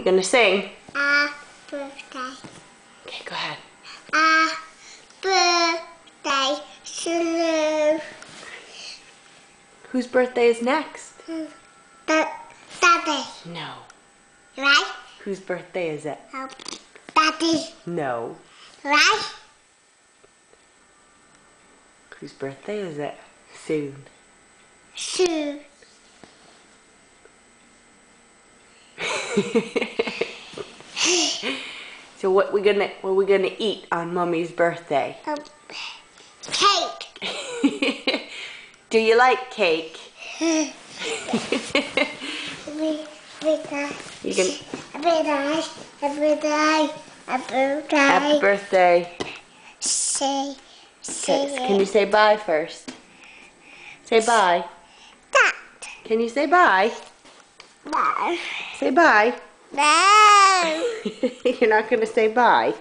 You gonna sing? Birthday. Okay, go ahead. Birthday to Whose birthday is next? Daddy. No. Right? Whose birthday is it? Daddy. No. Right? Whose birthday is it? Soon. Soon. So what we gonna eat on Mummy's birthday? Cake. Do you like cake? You can Every day. happy birthday. Say Can you say bye first? Say bye. that. Can you say bye? No. Say bye. No. You're not gonna say bye.